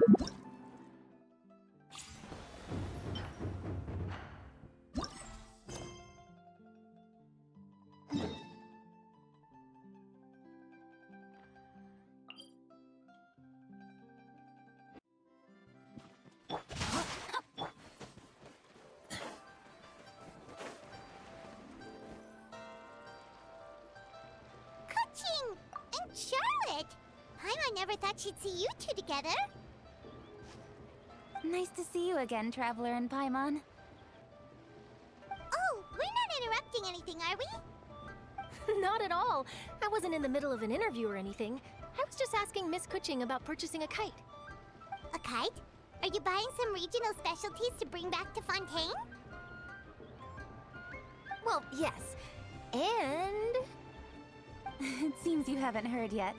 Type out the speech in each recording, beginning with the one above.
And Charlotte! Paimon never thought she'd see you two together. Nice to see you again, Traveler and Paimon. Oh, we're not interrupting anything, are we? Not at all. I wasn't in the middle of an interview or anything. I was just asking Miss Kuching about purchasing a kite. A kite? Are you buying some regional specialties to bring back to Fontaine? Well, yes. And... It seems you haven't heard yet.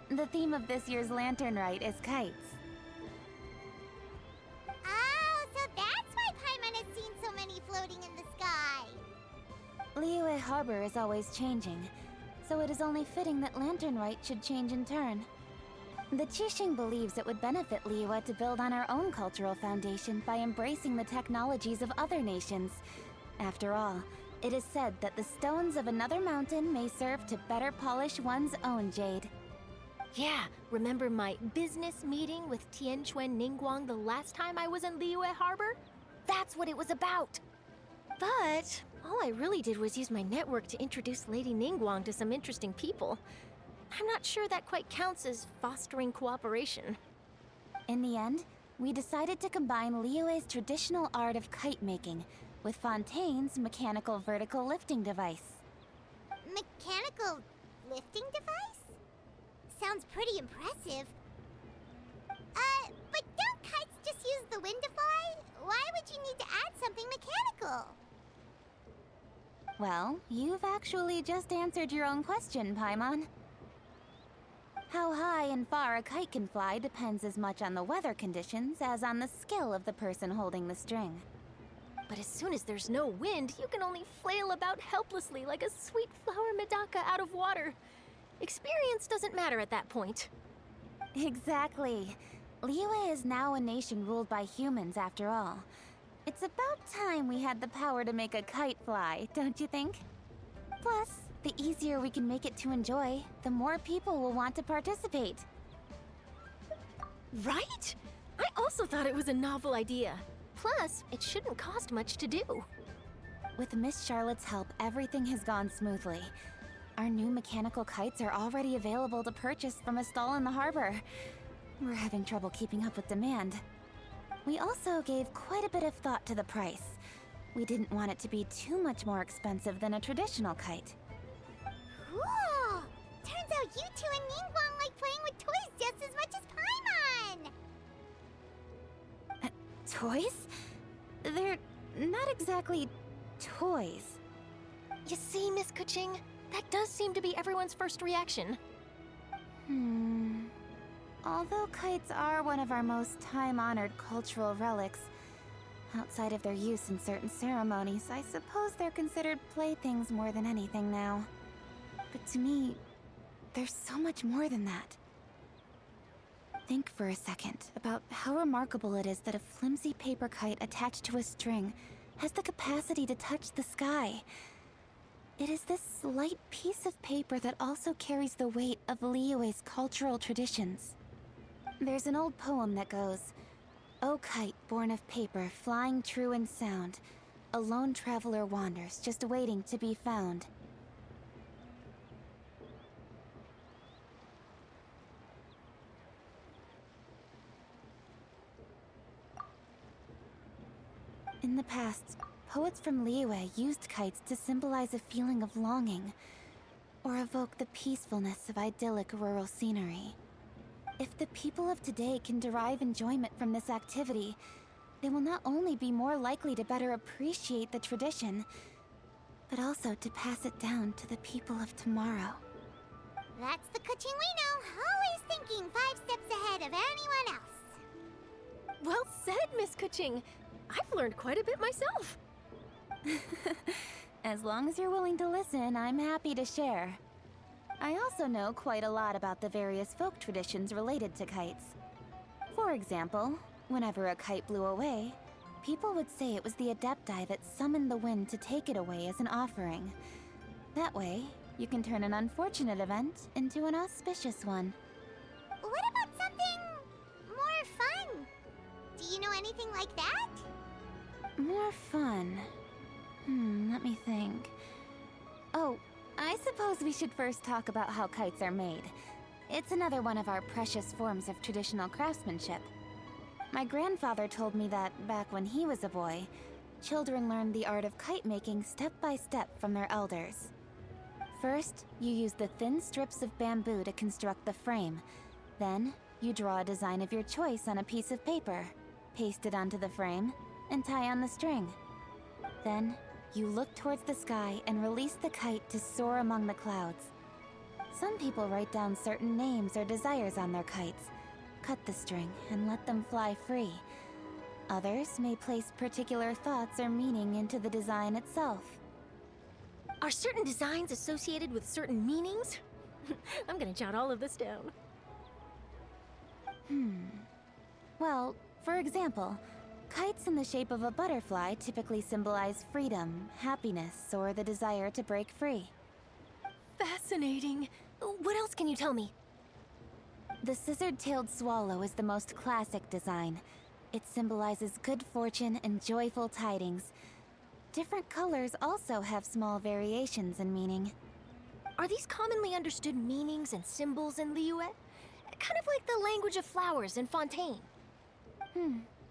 The theme of this year's Lantern Rite is kites. Oh, so that's why Paimon has seen so many floating in the sky. Liyue Harbor is always changing, so it is only fitting that Lantern Rite should change in turn. The Qixing believes it would benefit Liyue to build on our own cultural foundation by embracing the technologies of other nations. After all, it is said that the stones of another mountain may serve to better polish one's own jade. Yeah, remember my business meeting with Tianquan Ningguang the last time I was in Liyue Harbor? That's what it was about! But all I really did was use my network to introduce Lady Ningguang to some interesting people. I'm not sure that quite counts as fostering cooperation. In the end, we decided to combine Liyue's traditional art of kite making with Fontaine's mechanical vertical lifting device. Mechanical lifting device? Sounds pretty impressive. But don't kites just use the wind to fly? Why would you need to add something mechanical? Well, you've actually just answered your own question, Paimon. How high and far a kite can fly depends as much on the weather conditions as on the skill of the person holding the string. But as soon as there's no wind, you can only flail about helplessly like a sweet flower medaka out of water. Experience doesn't matter at that point. Exactly. Liyue is now a nation ruled by humans after all. It's about time we had the power to make a kite fly, don't you think? Plus, the easier we can make it to enjoy, the more people will want to participate. Right? I also thought it was a novel idea. Plus, it shouldn't cost much to do. With Miss Charlotte's help, everything has gone smoothly. Our new mechanical kites are already available to purchase from a stall in the harbor. We're having trouble keeping up with demand. We also gave quite a bit of thought to the price. We didn't want it to be too much more expensive than a traditional kite. Cool! Turns out you two and Ningguang like playing with toys just as much as Paimon! Toys? They're not exactly toys. You see, Miss Kuching? That does seem to be everyone's first reaction. Although kites are one of our most time-honored cultural relics, outside of their use in certain ceremonies, I suppose they're considered playthings more than anything now. But to me, there's so much more than that. Think for a second about how remarkable it is that a flimsy paper kite attached to a string has the capacity to touch the sky. It is this slight piece of paper that also carries the weight of Liyue's cultural traditions. There's an old poem that goes, "O kite born of paper, flying true in sound, a lone traveler wanders, just waiting to be found." In the past, poets from Liyue used kites to symbolize a feeling of longing, or evoke the peacefulness of idyllic rural scenery. If the people of today can derive enjoyment from this activity, they will not only be more likely to better appreciate the tradition, but also to pass it down to the people of tomorrow. That's the Kuching we know, always thinking 5 steps ahead of anyone else. Well said, Miss Kuching. I've learned quite a bit myself. As long as you're willing to listen, I'm happy to share. I also know quite a lot about the various folk traditions related to kites. For example, whenever a kite blew away, people would say it was the Adepti that summoned the wind to take it away as an offering. That way, you can turn an unfortunate event into an auspicious one. What about something more fun? Do you know anything like that? More fun. Let me think. Oh, I suppose we should first talk about how kites are made. It's another one of our precious forms of traditional craftsmanship. My grandfather told me that, back when he was a boy, children learned the art of kite making step by step from their elders. First, you use the thin strips of bamboo to construct the frame. Then, you draw a design of your choice on a piece of paper, paste it onto the frame, and tie on the string. Then, you look towards the sky and release the kite to soar among the clouds. Some people write down certain names or desires on their kites, cut the string, and let them fly free. Others may place particular thoughts or meaning into the design itself. Are certain designs associated with certain meanings? I'm gonna jot all of this down. Well, for example, kites in the shape of a butterfly typically symbolize freedom, happiness, or the desire to break free. Fascinating. What else can you tell me? The scissor-tailed swallow is the most classic design. It symbolizes good fortune and joyful tidings. Different colors also have small variations in meaning. Are these commonly understood meanings and symbols in Liyue? Kind of like the language of flowers in Fontaine.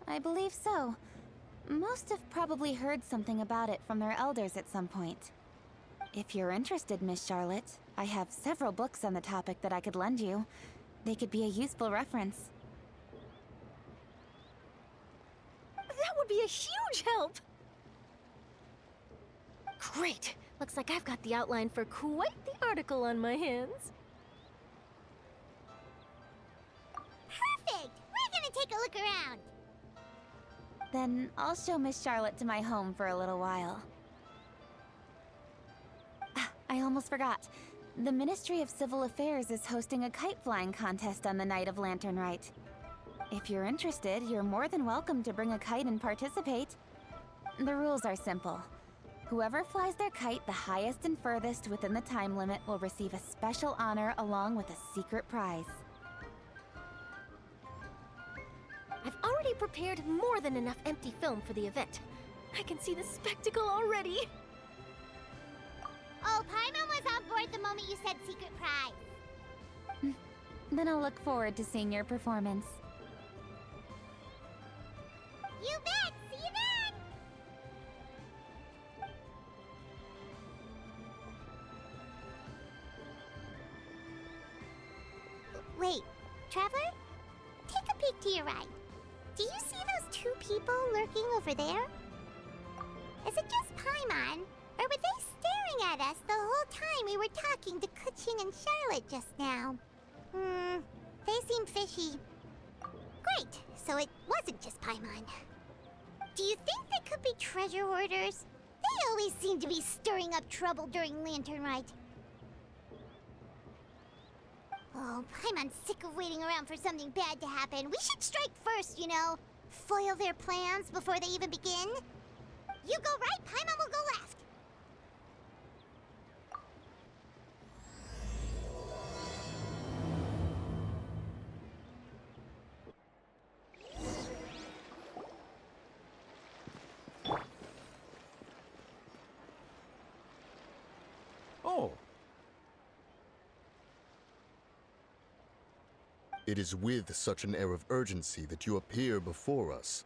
I believe so. Most have probably heard something about it from their elders at some point. If you're interested, Miss Charlotte, I have several books on the topic that I could lend you. They could be a useful reference. That would be a huge help! Great! Looks like I've got the outline for quite the article on my hands. Perfect! We're gonna take a look around. Then I'll show Miss Charlotte to my home for a little while. I almost forgot. The Ministry of Civil Affairs is hosting a kite flying contest on the night of Lantern Rite. If you're interested, you're more than welcome to bring a kite and participate. The rules are simple. Whoever flies their kite the highest and furthest within the time limit will receive a special honor along with a secret prize. I've already prepared more than enough empty film for the event. I can see the spectacle already. Oh, Paimon was on board the moment you said secret prize. Then I'll look forward to seeing your performance. You bet! See you then! Wait, Traveler? Take a peek to your right. Do you see those two people lurking over there? Is it just Paimon? Or were they staring at us the whole time we were talking to Keqing and Charlotte just now? They seem fishy. Great, so it wasn't just Paimon. Do you think they could be treasure hoarders? They always seem to be stirring up trouble during Lantern Rite. Oh, Paimon's sick of waiting around for something bad to happen. We should strike first, you know. Foil their plans before they even begin. You go right, Paimon will go left. Oh. It is with such an air of urgency that you appear before us.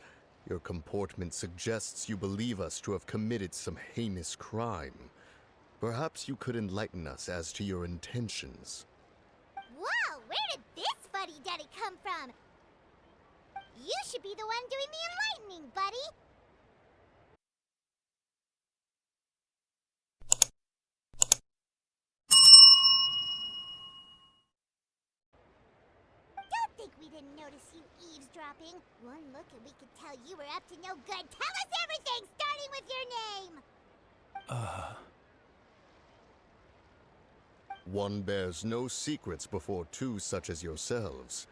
Your comportment suggests you believe us to have committed some heinous crime. Perhaps you could enlighten us as to your intentions. Whoa, where did this fuddy-duddy come from? You should be the one doing the enlightening, buddy. Don't think we didn't notice you eavesdropping. One look and we could tell you were up to no good. Tell us everything, starting with your name. One bears no secrets before two such as yourselves.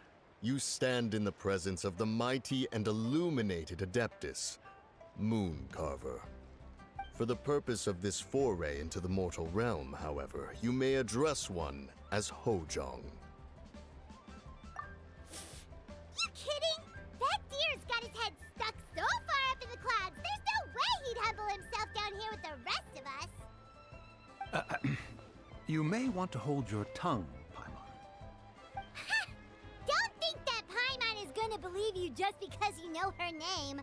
You stand in the presence of the mighty and illuminated Adeptus, Moon Carver. For the purpose of this foray into the mortal realm, however, you may address one as Hojong. You kidding? That deer's got his head stuck so far up in the clouds, there's no way he'd humble himself down here with the rest of us. You may want to hold your tongue, Paimon. Ha! Don't think that Paimon is gonna believe you just because you know her name.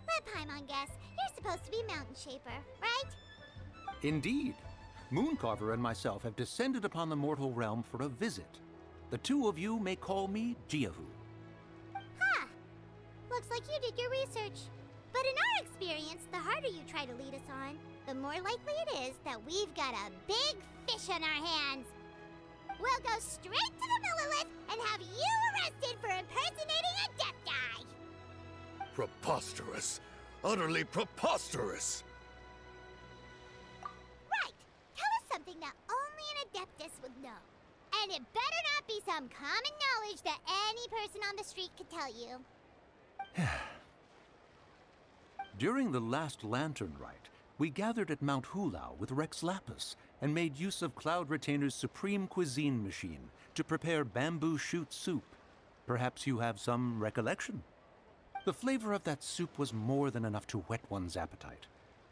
Let Paimon guess. You're supposed to be Mountain Shaper, right? Indeed. Mooncarver and myself have descended upon the mortal realm for a visit. The two of you may call me Jiahu. Huh. Looks like you did your research. But in our experience, the harder you try to lead us on, the more likely it is that we've got a big fish on our hands. We'll go straight to the Millilith and have you arrested for impersonating a Adepti! Preposterous! Utterly preposterous! Right! Tell us something that only an Adeptus would know. And it better not be some common knowledge that any person on the street could tell you. During the last Lantern Rite, we gathered at Mount Hulau with Rex Lapis and made use of Cloud Retainer's supreme cuisine machine to prepare bamboo shoot soup. Perhaps you have some recollection? The flavor of that soup was more than enough to whet one's appetite.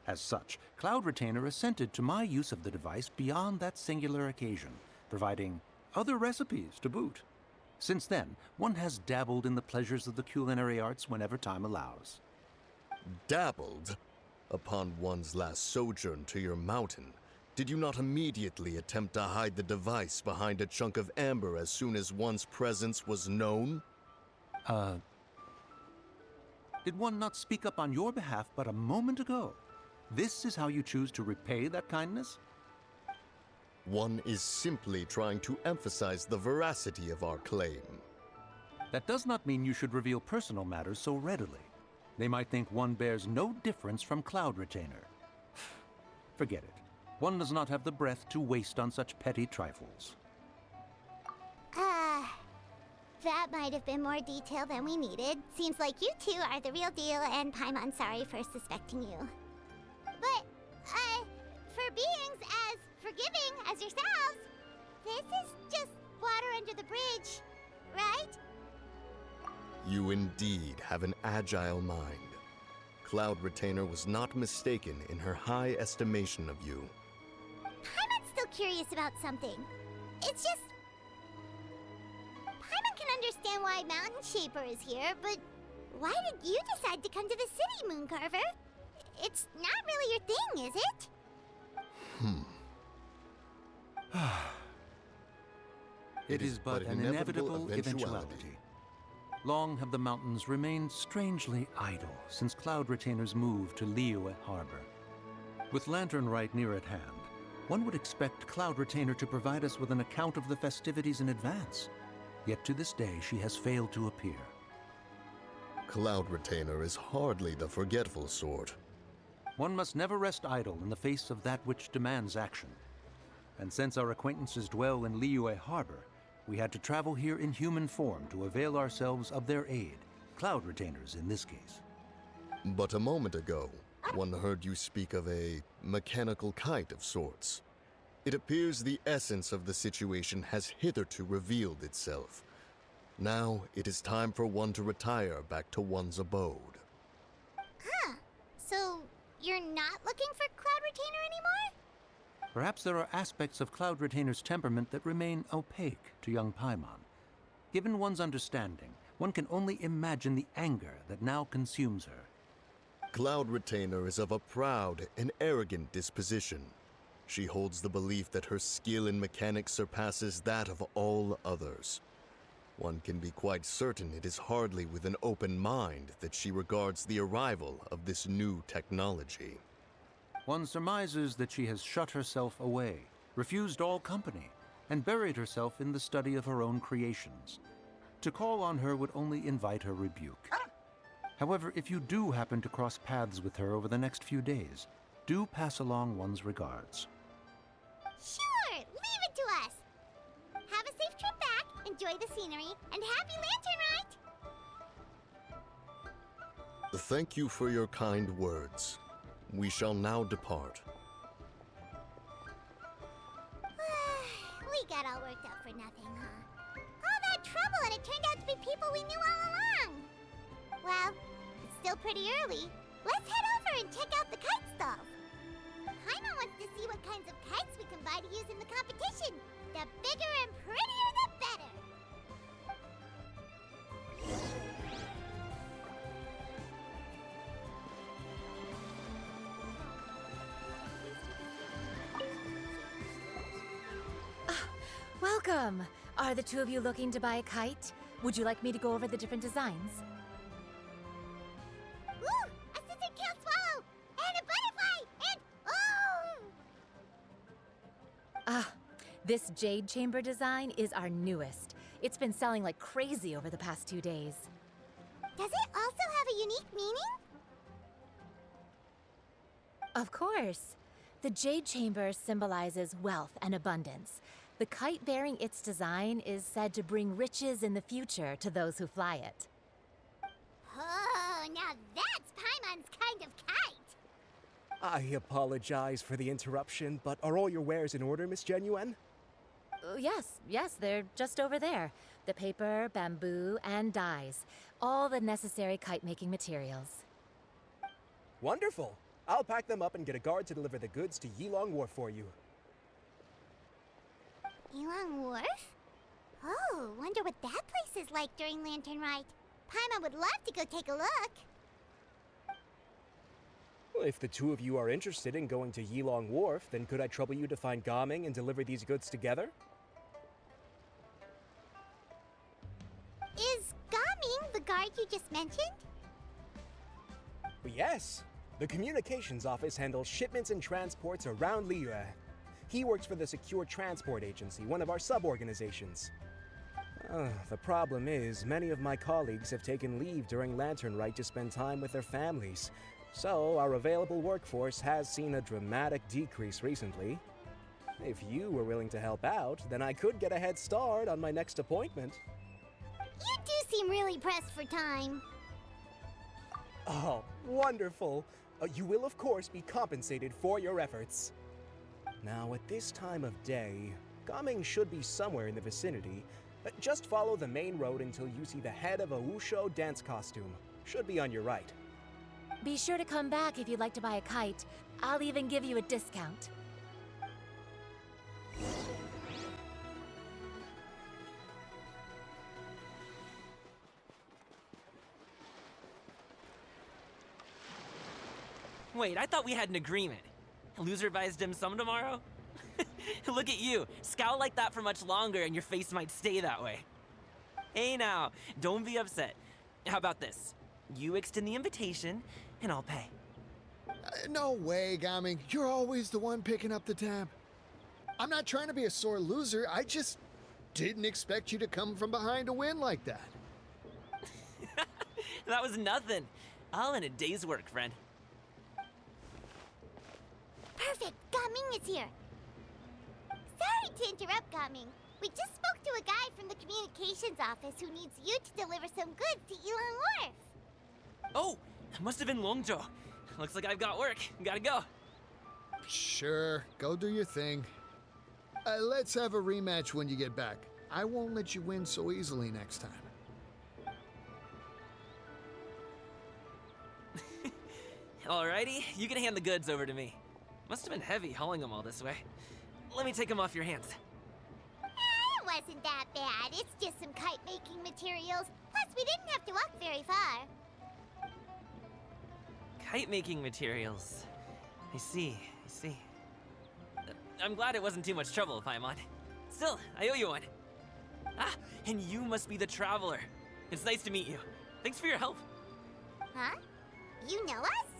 As such, Cloud Retainer assented to my use of the device beyond that singular occasion, providing other recipes to boot. Since then, one has dabbled in the pleasures of the culinary arts whenever time allows. Dabbled? Upon one's last sojourn to your mountain, did you not immediately attempt to hide the device behind a chunk of amber as soon as one's presence was known? Did one not speak up on your behalf but a moment ago? This is how you choose to repay that kindness? One is simply trying to emphasize the veracity of our claim. That does not mean you should reveal personal matters so readily. They might think one bears no difference from Cloud Retainer. Forget it. One does not have the breath to waste on such petty trifles. That might have been more detail than we needed. Seems like you two are the real deal, and Paimon's sorry for suspecting you. But, for beings as forgiving as yourselves, this is just water under the bridge, right? You indeed have an agile mind. Cloud Retainer was not mistaken in her high estimation of you. Paimon's still curious about something. It's just... Paimon can understand why Mountain Shaper is here, but why did you decide to come to the city, Mooncarver? It's not really your thing, is it? It is but an inevitable eventuality. Long have the mountains remained strangely idle since Cloud Retainer's move to Liyue Harbor. With Lantern Rite near at hand, one would expect Cloud Retainer to provide us with an account of the festivities in advance. Yet to this day, she has failed to appear. Cloud Retainer is hardly the forgetful sort. One must never rest idle in the face of that which demands action. And since our acquaintances dwell in Liyue Harbor, we had to travel here in human form to avail ourselves of their aid, Cloud Retainers in this case. But a moment ago, one heard you speak of a mechanical kite of sorts. It appears the essence of the situation has hitherto revealed itself. Now it is time for one to retire back to one's abode. Huh. So, you're not looking for Cloud Retainer anymore? Perhaps there are aspects of Cloud Retainer's temperament that remain opaque to young Paimon. Given one's understanding, one can only imagine the anger that now consumes her. Cloud Retainer is of a proud and arrogant disposition. She holds the belief that her skill in mechanics surpasses that of all others. One can be quite certain it is hardly with an open mind that she regards the arrival of this new technology. One surmises that she has shut herself away, refused all company, and buried herself in the study of her own creations. To call on her would only invite her rebuke. However, if you do happen to cross paths with her over the next few days, do pass along one's regards. Sure, leave it to us. Have a safe trip back, enjoy the scenery, and happy Lantern Rite! Thank you for your kind words. We shall now depart. We got all worked up for nothing, huh? All that trouble and it turned out to be people we knew all along. Well, it's still pretty early. Let's head over and check out the kite stalls. Paimon wants to see what kinds of kites we can buy to use in the competition. The bigger and prettier, the better. Welcome! Are the two of you looking to buy a kite? Would you like me to go over the different designs? Ooh, a scissor-kill swallow! And a butterfly! And oh! This jade chamber design is our newest. It's been selling like crazy over the past 2 days. Does it also have a unique meaning? Of course. The jade chamber symbolizes wealth and abundance. The kite bearing its design is said to bring riches in the future to those who fly it. Oh, now that's Paimon's kind of kite! I apologize for the interruption, but are all your wares in order, Miss Genuine? Yes, they're just over there. The paper, bamboo, and dyes. All the necessary kite-making materials. Wonderful! I'll pack them up and get a guard to deliver the goods to Yilong Wharf for you. Yilong Wharf? Oh, wonder what that place is like during Lantern Rite. Paimon would love to go take a look. Well, if the two of you are interested in going to Yilong Wharf, then could I trouble you to find Gaming and deliver these goods together? Is Gaming the guard you just mentioned? Yes. The communications office handles shipments and transports around Liyue. He works for the Secure Transport Agency, one of our sub-organizations. The problem is, many of my colleagues have taken leave during Lantern Rite to spend time with their families. So, our available workforce has seen a dramatic decrease recently. If you were willing to help out, then I could get a head start on my next appointment. You do seem really pressed for time. Oh, wonderful! You will, of course, be compensated for your efforts. Now, at this time of day, Gaming should be somewhere in the vicinity. Just follow the main road until you see the head of a Wushu dance costume. Should be on your right. Be sure to come back if you'd like to buy a kite. I'll even give you a discount. Wait, I thought we had an agreement. Loser buys dim sum tomorrow? Look at you. Scowl like that for much longer and your face might stay that way. Hey now, don't be upset. How about this? You extend the invitation, and I'll pay. No way, Gaming. You're always the one picking up the tab. I'm not trying to be a sore loser. I just didn't expect you to come from behind to win like that. That was nothing. All in a day's work, friend. Perfect, Gaming is here. Sorry to interrupt, Gaming. We just spoke to a guy from the communications office who needs you to deliver some goods to Yilong Wharf. Oh, it must have been Longzhou. Looks like I've got work. Gotta go. Sure, go do your thing. Let's have a rematch when you get back. I won't let you win so easily next time. Alrighty, you can hand the goods over to me. Must have been heavy hauling them all this way. Let me take them off your hands. It wasn't that bad. It's just some kite-making materials. Plus, we didn't have to walk very far. Kite-making materials. I see. I'm glad it wasn't too much trouble, Paimon. Still, I owe you one. Ah, and you must be the traveler. It's nice to meet you. Thanks for your help. Huh? You know us?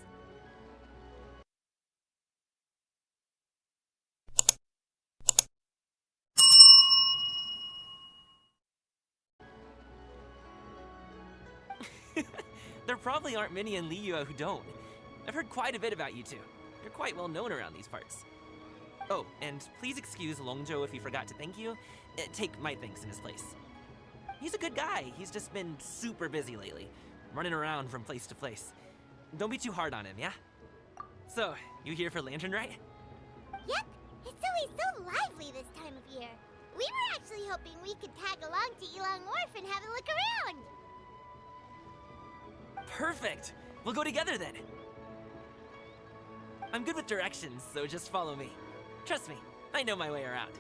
There probably aren't many in Liyue who don't. I've heard quite a bit about you two. You're quite well known around these parts. Oh, and please excuse Longzhou if he forgot to thank you. Take my thanks in his place. He's a good guy. He's just been super busy lately, running around from place to place. don't be too hard on him, yeah? So, you here for Lantern Rite? Yep, it's always so lively this time of year. We were actually hoping we could tag along to Elong Wharf and have a look around. Perfect! We'll go together then. I'm good with directions, so just follow me. Trust me, I know my way around.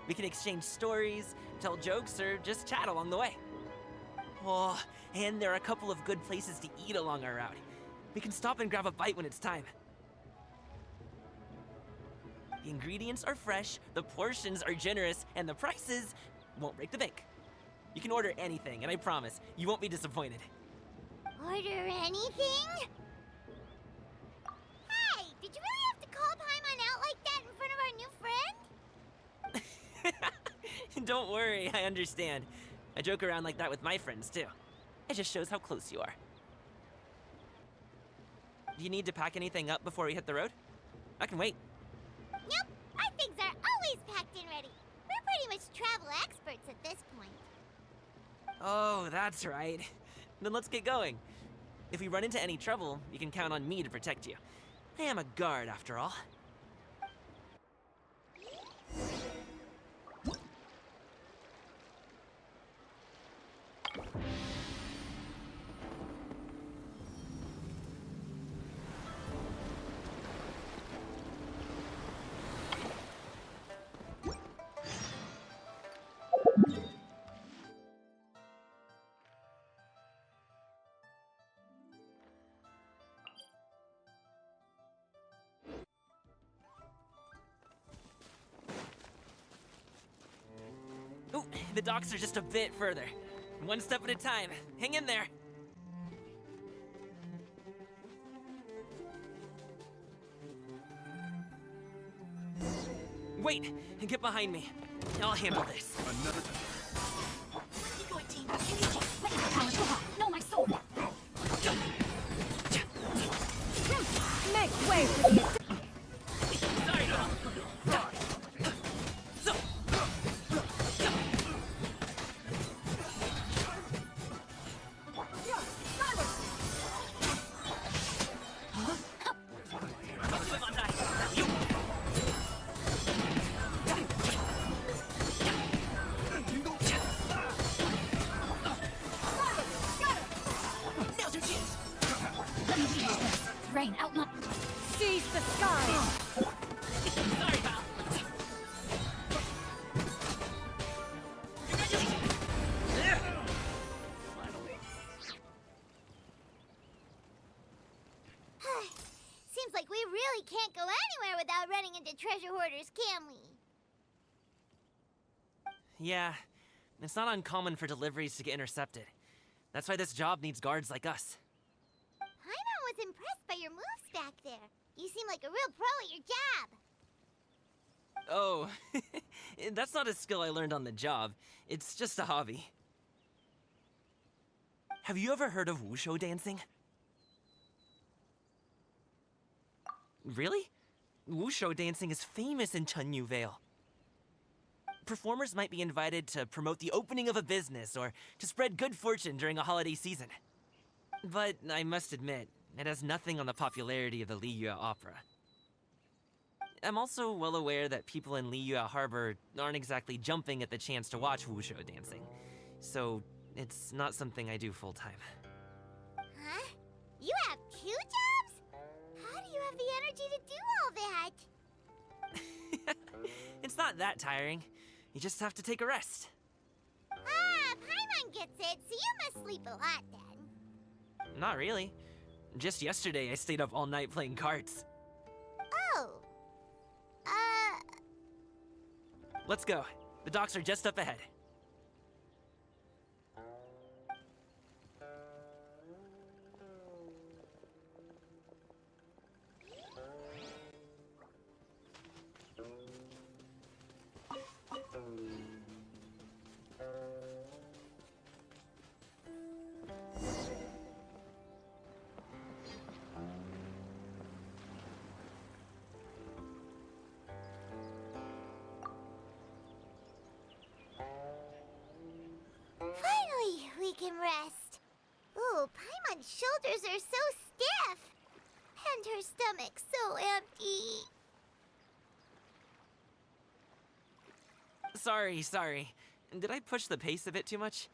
We can exchange stories, tell jokes, or just chat along the way. Oh, and there are a couple of good places to eat along our route. We can stop and grab a bite when it's time. The ingredients are fresh, the portions are generous, and the prices won't break the bank. You can order anything, and I promise, you won't be disappointed. Order anything? Hey, did you really have to call Paimon out like that in front of our new friend? Don't worry, I understand. I joke around like that with my friends, too. It just shows how close you are. Do you need to pack anything up before we hit the road? I can wait. Nope, our things are always packed and ready. We're pretty much travel experts at this point. Oh, that's right. Then let's get going. If we run into any trouble, you can count on me to protect you. I am a guard, after all. Ooh, the docks are just a bit further. One step at a time. Hang in there. Wait, get behind me. I'll handle this. Make way for the... Sorry, so. Rain outline. Seize the sky! Sorry, pal. Seems like we really can't go anywhere without running into treasure hoarders, can we? Yeah, it's not uncommon for deliveries to get intercepted. That's why this job needs guards like us. Paimon was impressed by your moves back there. You seem like a real pro at your job. Oh, that's not a skill I learned on the job. It's just a hobby. Have you ever heard of wushu dancing? Really? Wushu dancing is famous in Chunyu Vale. Performers might be invited to promote the opening of a business or to spread good fortune during a holiday season. But I must admit, it has nothing on the popularity of the Liyue opera. I'm also well aware that people in Liyue Harbor aren't exactly jumping at the chance to watch wushu dancing. So, it's not something I do full-time. Huh? You have 2 jobs? How do you have the energy to do all that? It's not that tiring. You just have to take a rest. Ah, Paimon gets it, so you must sleep a lot then. Not really. Just yesterday, I stayed up all night playing cards. Oh. Let's go. The docks are just up ahead. Finally, we can rest. Ooh, Paimon's shoulders are so stiff. And her stomach's so empty. Sorry. Did I push the pace a bit too much?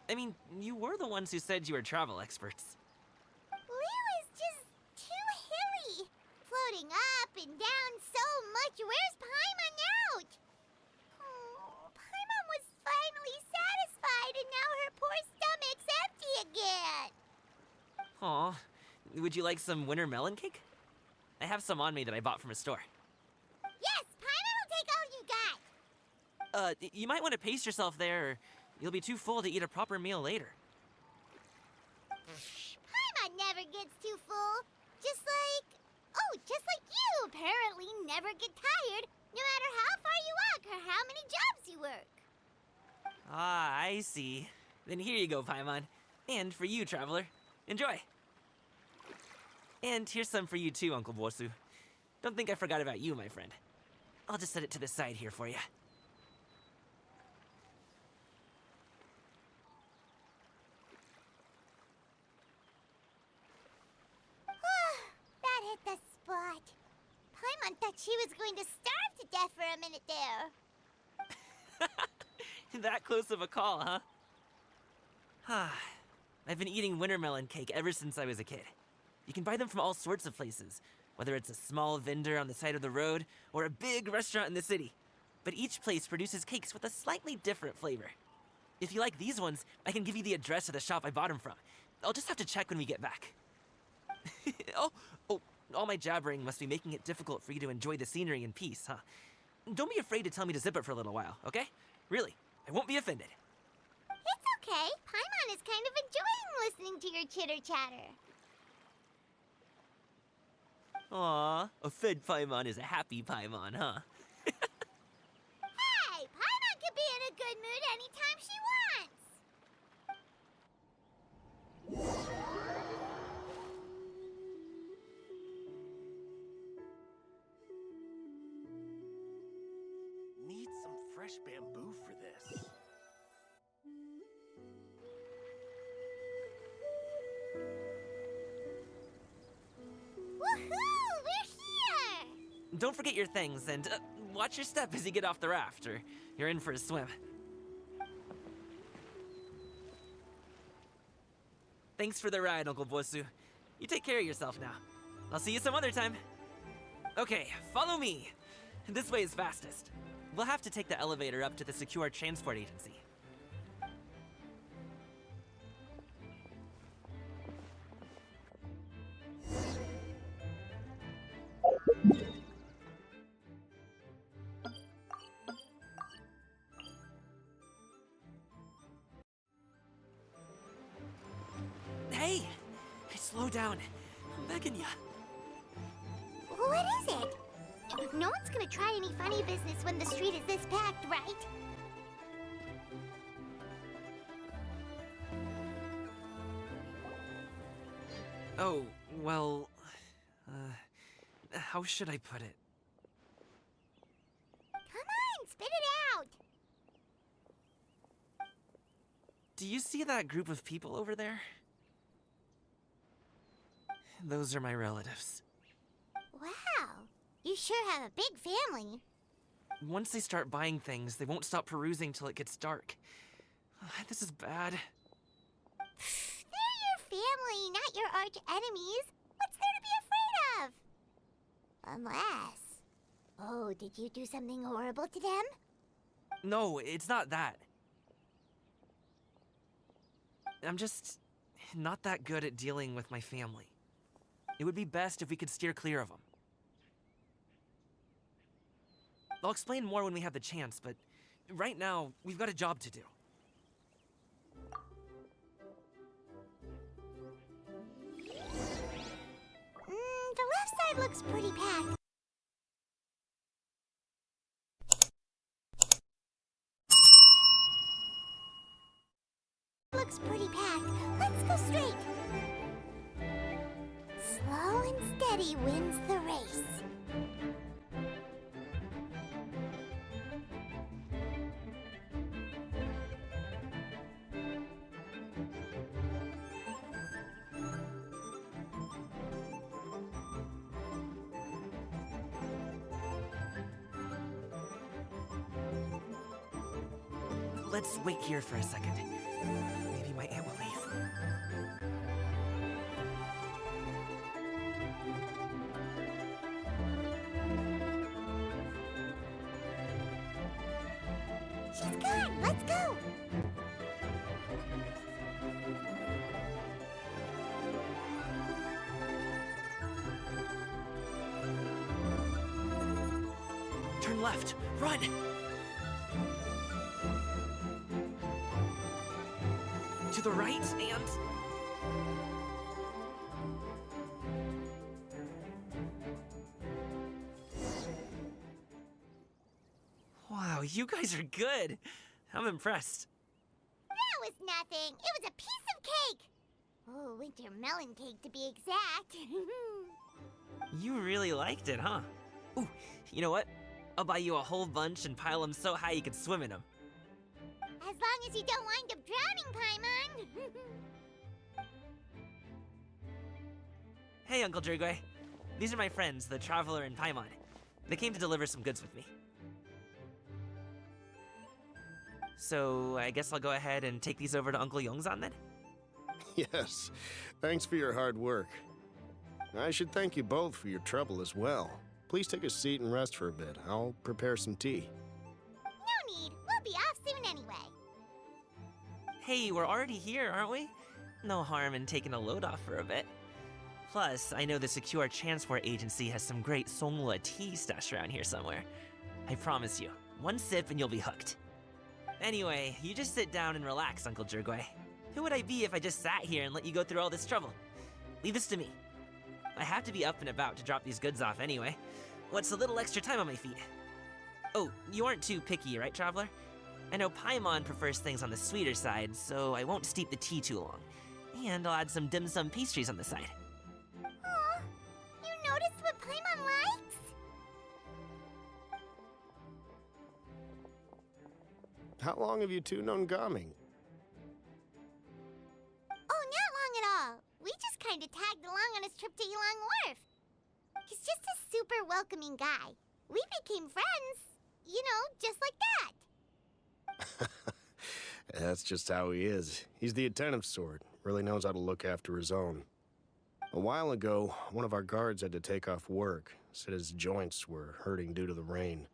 I mean, you were the ones who said you were travel experts. Liyue is just too hilly. Floating up and down so much. Where's Paimon out? Oh, Paimon was finally satisfied and now her poor stomach's empty again. Aw, would you like some winter melon cake? I have some on me that I bought from a store. Yes, Paimon will take all you got. You might want to pace yourself there, or you'll be too full to eat a proper meal later. Paimon never gets too full. Just like you apparently never get tired, no matter how far you walk or how many jobs you work. Ah, I see. Then here you go, Paimon. And for you, traveler. Enjoy. And here's some for you too, Uncle Bosu. Don't think I forgot about you, my friend. I'll just set it to the side here for you. That hit the spot. Paimon thought she was going to starve to death for a minute there. That close of a call, huh? I've been eating winter melon cake ever since I was a kid. You can buy them from all sorts of places, whether it's a small vendor on the side of the road or a big restaurant in the city. But each place produces cakes with a slightly different flavor. If you like these ones, I can give you the address of the shop I bought them from. I'll just have to check when we get back. Oh, all my jabbering must be making it difficult for you to enjoy the scenery in peace, huh? Don't be afraid to tell me to zip it for a little while, okay? Really, I won't be offended. It's okay. Paimon is kind of enjoying listening to your chitter-chatter. Aw, a fed Paimon is a happy Paimon, huh? Hey, Paimon can be in a good mood anytime she wants. Need some fresh bamboo for this. Woohoo! We're here! Don't forget your things, and watch your step as you get off the raft, or you're in for a swim. Thanks for the ride, Uncle Bosu. You take care of yourself now. I'll see you some other time. Okay, follow me. This way is fastest. We'll have to take the elevator up to the secure transport agency. Hey! Slow down. I'm begging ya. What is it? No one's gonna try any funny business when the street is this packed, right? Oh, well... how should I put it? Come on, spit it out! Do you see that group of people over there? Those are my relatives. Wow, you sure have a big family. Once they start buying things, they won't stop perusing till it gets dark. This is bad. They're your family, not your arch enemies. What's there to be afraid of? Unless... Oh, did you do something horrible to them? No, it's not that. I'm just not that good at dealing with my family. It would be best if we could steer clear of them. I'll explain more when we have the chance, but right now, we've got a job to do. The left side looks pretty packed. Looks pretty packed. Let's go straight. Slow and steady wins the race. let's wait here for a second. Maybe my aunt will leave. She's gone! Let's go! Turn left! Run! To the right, and... Wow, you guys are good. I'm impressed. That was nothing. It was a piece of cake. Oh, winter melon cake to be exact. You really liked it, huh? Ooh, you know what? I'll buy you a whole bunch and pile them so high you can swim in them. As long as you don't wind up drowning, Paimon. Hey, Uncle Drugway. These are my friends, the Traveler and Paimon. They came to deliver some goods with me. So, I guess I'll go ahead and take these over to Uncle Yongzan then? Yes, thanks for your hard work. I should thank you both for your trouble as well. Please take a seat and rest for a bit. I'll prepare some tea. No need. We'll be off soon anyway. Hey, we're already here, aren't we? No harm in taking a load off for a bit. Plus, I know the Secure Transport Agency has some great Songhua tea stashed around here somewhere. I promise you, one sip and you'll be hooked. Anyway, you just sit down and relax, Uncle Drugway. Who would I be if I just sat here and let you go through all this trouble? Leave this to me. I have to be up and about to drop these goods off anyway. What's a little extra time on my feet? Oh, you aren't too picky, right, Traveler? I know Paimon prefers things on the sweeter side, so I won't steep the tea too long. And I'll add some dim sum pastries on the side. Aw, you noticed what Paimon likes? How long have you two known Gaming? Oh, not long at all. We just kind of tagged along on his trip to Yulong Wharf. He's just a super welcoming guy. We became friends. You know, just like that. That's just how he is. He's the attentive sort. Really knows how to look after his own. A while ago, one of our guards had to take off work. Said his joints were hurting due to the rain.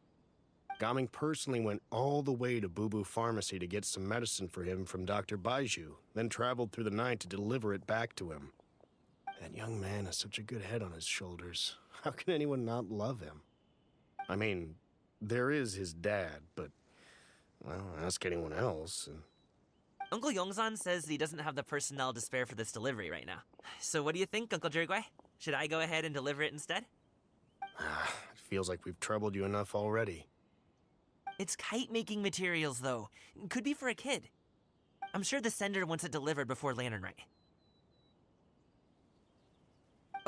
Gaming personally went all the way to Boo Boo Pharmacy to get some medicine for him from Dr. Baiju, then traveled through the night to deliver it back to him. That young man has such a good head on his shoulders. How can anyone not love him? I mean, there is his dad, but, well, ask anyone else. Uncle Yongzan says he doesn't have the personnel to spare for this delivery right now. So what do you think, Uncle Drugway? Should I go ahead and deliver it instead? It feels like we've troubled you enough already. It's kite-making materials, though. Could be for a kid. I'm sure the sender wants it delivered before Lantern Rite.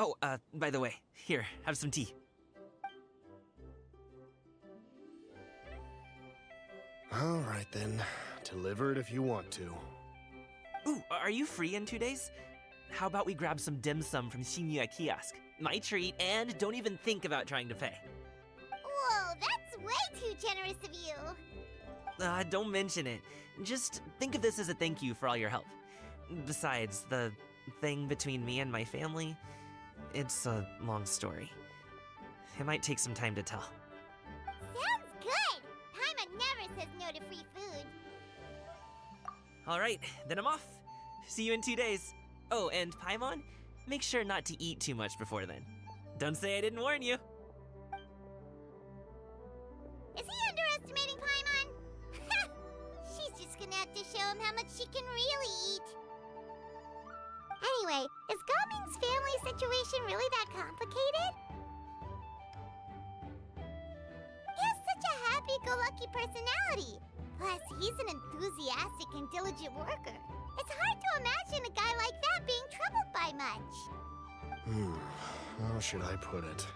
Oh, by the way, here, have some tea. All right, then. Deliver it if you want to. Ooh, are you free in 2 days? How about we grab some dim sum from Shinya Kiosk? My treat, and don't even think about trying to pay. Whoa, that's way too generous of you. Don't mention it. Just think of this as a thank you for all your help. Besides, the thing between me and my family, it's a long story. It might take some time to tell. Sounds good. Paimon never says no to free food. All right, then I'm off. See you in 2 days. Oh, and Paimon, make sure not to eat too much before then. Don't say I didn't warn you. Is he underestimating Paimon? She's just gonna have to show him how much she can really eat. Anyway, is Gaming's family situation really that complicated? He has such a happy-go-lucky personality. Plus, he's an enthusiastic and diligent worker. It's hard to imagine a guy like that being troubled by much. How should I put it?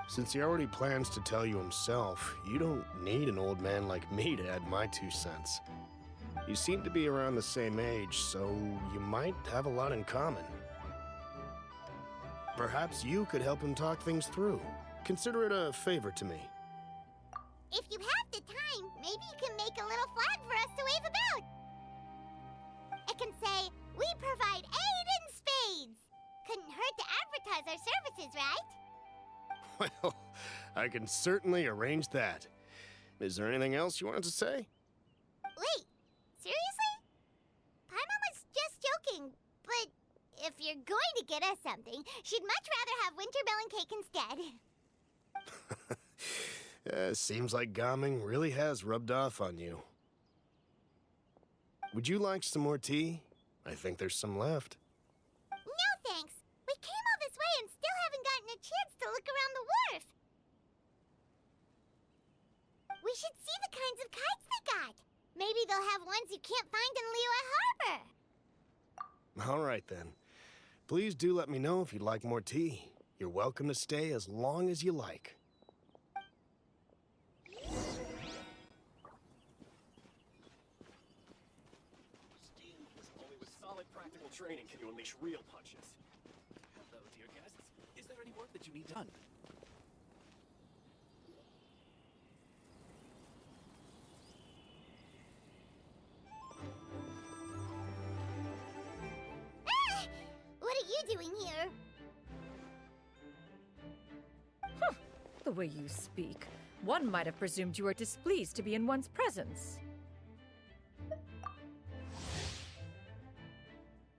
Since he already plans to tell you himself, you don't need an old man like me to add my 2 cents. You seem to be around the same age, so you might have a lot in common. Perhaps you could help him talk things through. Consider it a favor to me. If you have the time, maybe you can make a little flag for us to wave about. It can say, "We provide aid in spades." Couldn't hurt to advertise our services, right? Well, I can certainly arrange that. Is there anything else you wanted to say? Wait, seriously? Paimon was just joking, but if you're going to get us something, she'd much rather have winter melon cake instead. Seems like Gaming really has rubbed off on you. Would you like some more tea? I think there's some left. No thanks. We came all this way and still haven't gotten a chance to look around the wharf. We should see the kinds of kites they got. Maybe they'll have ones you can't find in Liyue Harbor. All right, then. Please do let me know if you'd like more tea. You're welcome to stay as long as you like. Only with solid practical training can you unleash real punches. Hello, dear guests. Is there any work that you need done? Ah! What are you doing here? The way you speak, one might have presumed you were displeased to be in one's presence.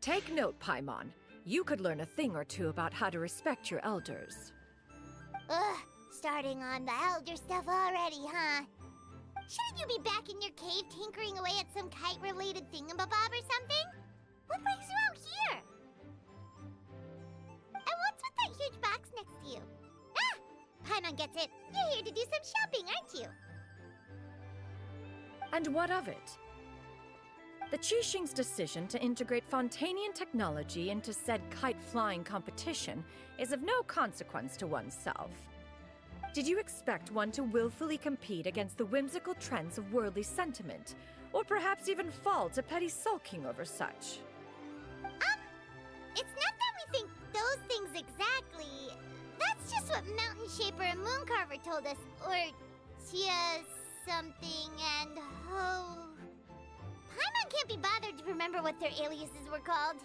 Take note, Paimon. You could learn a thing or two about how to respect your elders. Ugh, starting on the elder stuff already, huh? Shouldn't you be back in your cave tinkering away at some kite-related thingamabob or something? What brings you out here? And what's with that huge box next to you? Ah! Paimon gets it. You're here to do some shopping, aren't you? And what of it? The Qixing's decision to integrate Fontanian technology into said kite-flying competition is of no consequence to oneself. Did you expect one to willfully compete against the whimsical trends of worldly sentiment, or perhaps even fall to petty sulking over such? It's not that we think those things exactly. That's just what Mountain Shaper and Mooncarver told us, or Tia something and Ho... Paimon can't be bothered to remember what their aliases were called.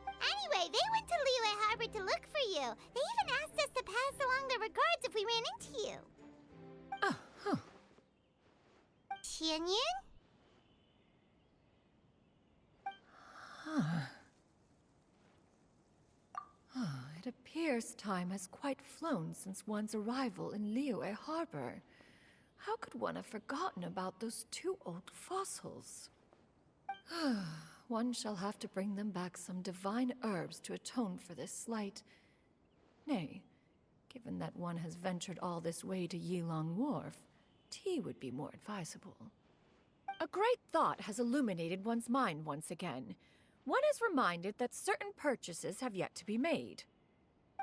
Anyway, they went to Liyue Harbor to look for you. They even asked us to pass along their regards if we ran into you. Oh, huh. Tianyun? It appears time has quite flown since one's arrival in Liyue Harbor. How could one have forgotten about those two old fossils? One shall have to bring them back some divine herbs to atone for this slight. Nay, given that one has ventured all this way to Yilong Wharf, tea would be more advisable. A great thought has illuminated one's mind once again. One is reminded that certain purchases have yet to be made.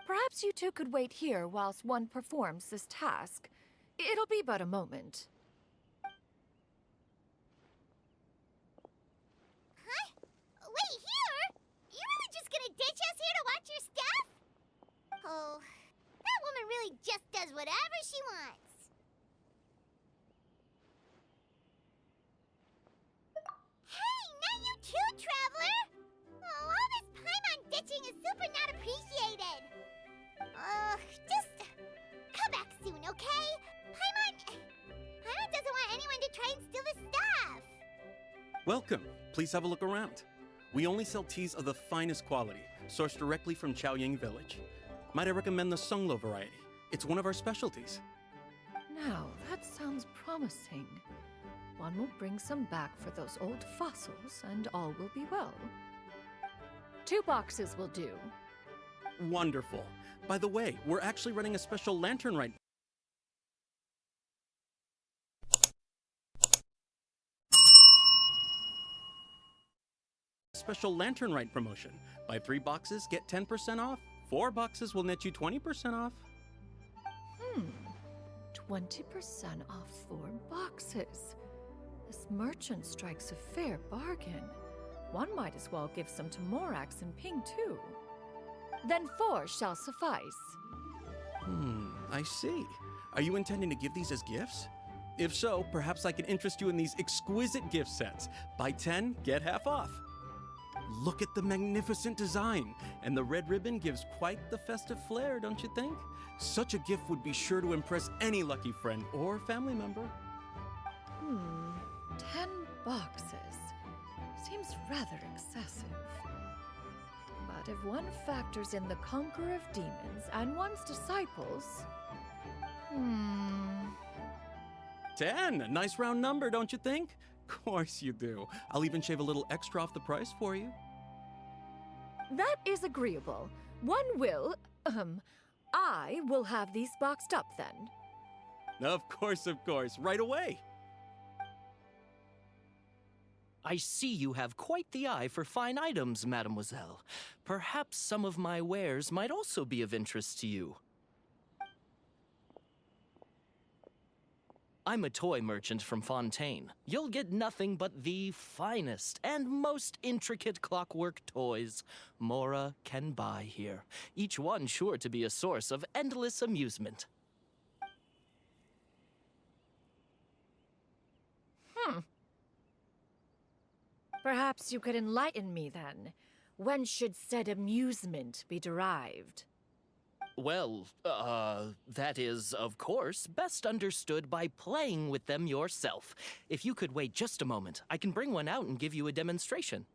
Perhaps you two could wait here whilst one performs this task. It'll be but a moment. Huh? Wait, here? You really just gonna ditch us here to watch your stuff? Oh, that woman really just does whatever she wants. Hey, not you too, Traveler! Oh, all this Paimon ditching is super not appreciated. Just come back soon, okay? Paimon doesn't want anyone to try and steal his stuff. Welcome. Please have a look around. We only sell teas of the finest quality, sourced directly from Chaoying Village. Might I recommend the Sunglo variety? It's one of our specialties. Now, that sounds promising. One will bring some back for those old fossils, and all will be well. 2 boxes will do. Wonderful. By the way, we're actually running a special Lantern Rite promotion. Buy 3 boxes, get 10% off. 4 boxes will net you 20% off. 20% off 4 boxes. This merchant strikes a fair bargain. One might as well give some to Morax and Ping too. Then 4 shall suffice. I see. Are you intending to give these as gifts? If so, perhaps I can interest you in these exquisite gift sets. Buy 10, get half off. Look at the magnificent design, and the red ribbon gives quite the festive flair, don't you think? Such a gift would be sure to impress any lucky friend or family member. 10 boxes. Seems rather excessive. But if one factors in the conqueror of demons and one's disciples... 10! A nice round number, don't you think? Of course you do. I'll even shave a little extra off the price for you. That is agreeable. One will, I will have these boxed up then. Of course, right away. I see you have quite the eye for fine items, mademoiselle. Perhaps some of my wares might also be of interest to you. I'm a toy merchant from Fontaine. You'll get nothing but the finest and most intricate clockwork toys Mora can buy here. Each one sure to be a source of endless amusement. Perhaps you could enlighten me then. When should said amusement be derived? Well, that is, of course, best understood by playing with them yourself. If you could wait just a moment, I can bring one out and give you a demonstration.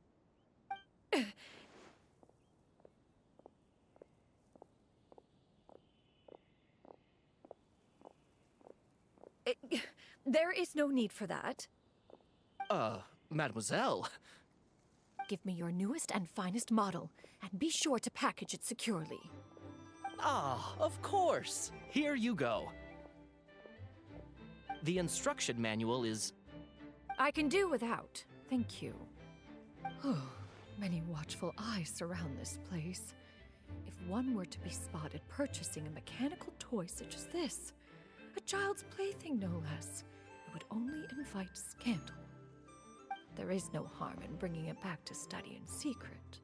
There is no need for that. Mademoiselle. Give me your newest and finest model, and be sure to package it securely. Ah, of course. Here you go. The instruction manual is... I can do without, thank you. Many watchful eyes surround this place. If one were to be spotted purchasing a mechanical toy such as this, a child's plaything no less, it would only invite scandal. There is no harm in bringing it back to study in secret.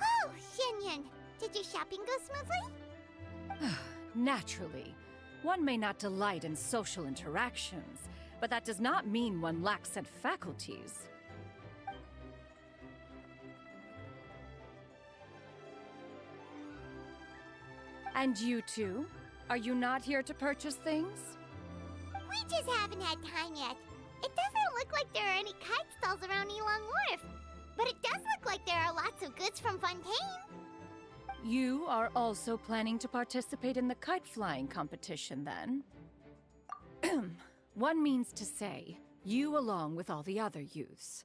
Oh, Xianyun, did your shopping go smoothly? Naturally. One may not delight in social interactions, but that does not mean one lacks said faculties. And you two? Are you not here to purchase things? We just haven't had time yet. It doesn't look like there are any kite stalls around Yilong Wharf, but it does look like there are lots of goods from Fontaine. You are also planning to participate in the kite flying competition, then? One means to say, you along with all the other youths.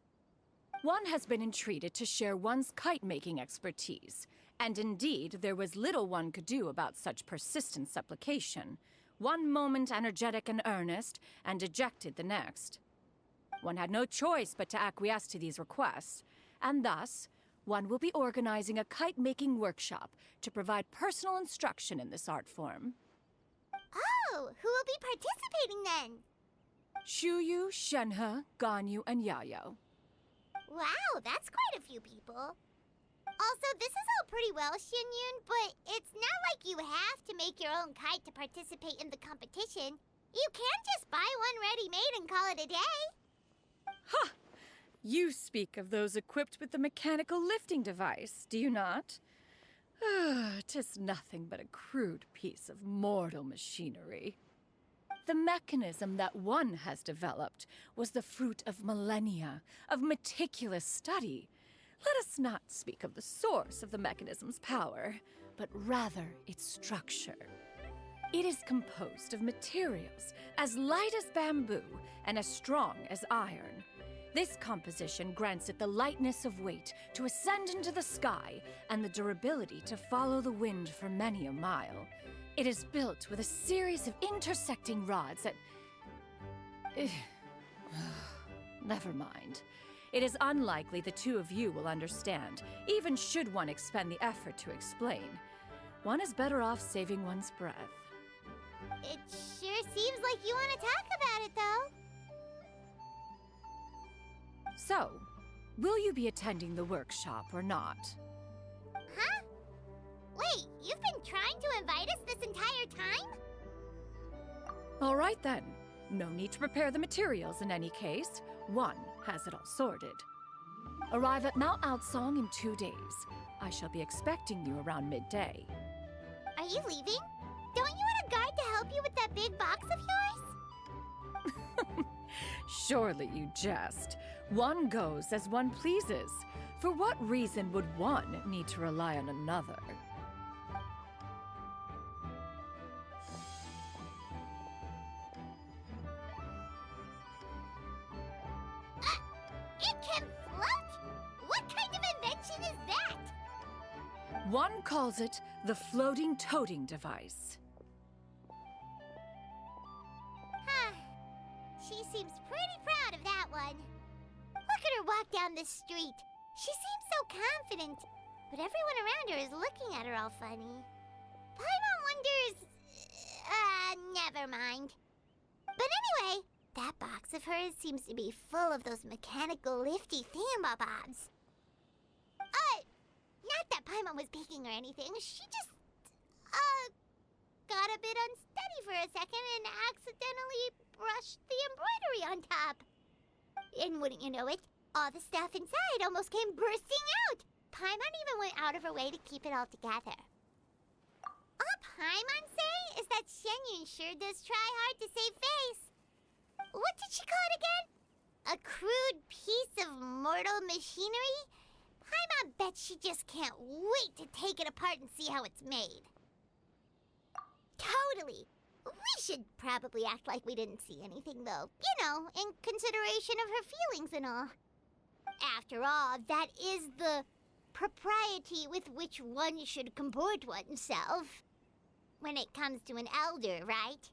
One has been entreated to share one's kite-making expertise, and indeed, there was little one could do about such persistent supplication. One moment energetic and earnest, and dejected the next. One had no choice but to acquiesce to these requests, and thus, one will be organizing a kite-making workshop to provide personal instruction in this art form. Oh, who will be participating then? Shuyu, Shenhe, Ganyu, and Yayo. Wow, that's quite a few people. Also, this is all pretty well, Xianyun, but it's not like you have to make your own kite to participate in the competition. You can just buy one ready-made and call it a day. Ha! You speak of those equipped with the mechanical lifting device, do you not? 'Tis nothing but a crude piece of mortal machinery. The mechanism that one has developed was the fruit of millennia of meticulous study. Let us not speak of the source of the mechanism's power, but rather its structure. It is composed of materials as light as bamboo and as strong as iron. This composition grants it the lightness of weight to ascend into the sky and the durability to follow the wind for many a mile. It is built with a series of intersecting rods that... Never mind. It is unlikely the two of you will understand, even should one expend the effort to explain. One is better off saving one's breath. It sure seems like you want to talk about it, though. So, will you be attending the workshop or not? Huh? Wait, you've been trying to invite us this entire time? All right then. No need to prepare the materials in any case. One has it all sorted. Arrive at Mount Outsong in 2 days. I shall be expecting you around midday. Are you leaving? Don't you want a guard to help you with that big box of yours? Surely you jest. One goes as one pleases. For what reason would one need to rely on another? It can float? What kind of invention is that? One calls it the floating toting device. Huh. She seems pretty proud of that one. Look at her walk down the street. She seems so confident, but everyone around her is looking at her all funny. Paimon wonders... never mind. But anyway, that box of hers seems to be full of those mechanical lifty thingamabobs. Not that Paimon was peeking or anything. She just, got a bit unsteady for a second and accidentally brushed the embroidery on top. And wouldn't you know it, all the stuff inside almost came bursting out. Paimon even went out of her way to keep it all together. All Paimon say is that Shenyun sure does try hard to save face. What did she call it again? A crude piece of mortal machinery? Paimon bet she just can't wait to take it apart and see how it's made. Totally. We should probably act like we didn't see anything, though. You know, in consideration of her feelings and all. After all, that is the propriety with which one should comport oneself. When it comes to an elder, right?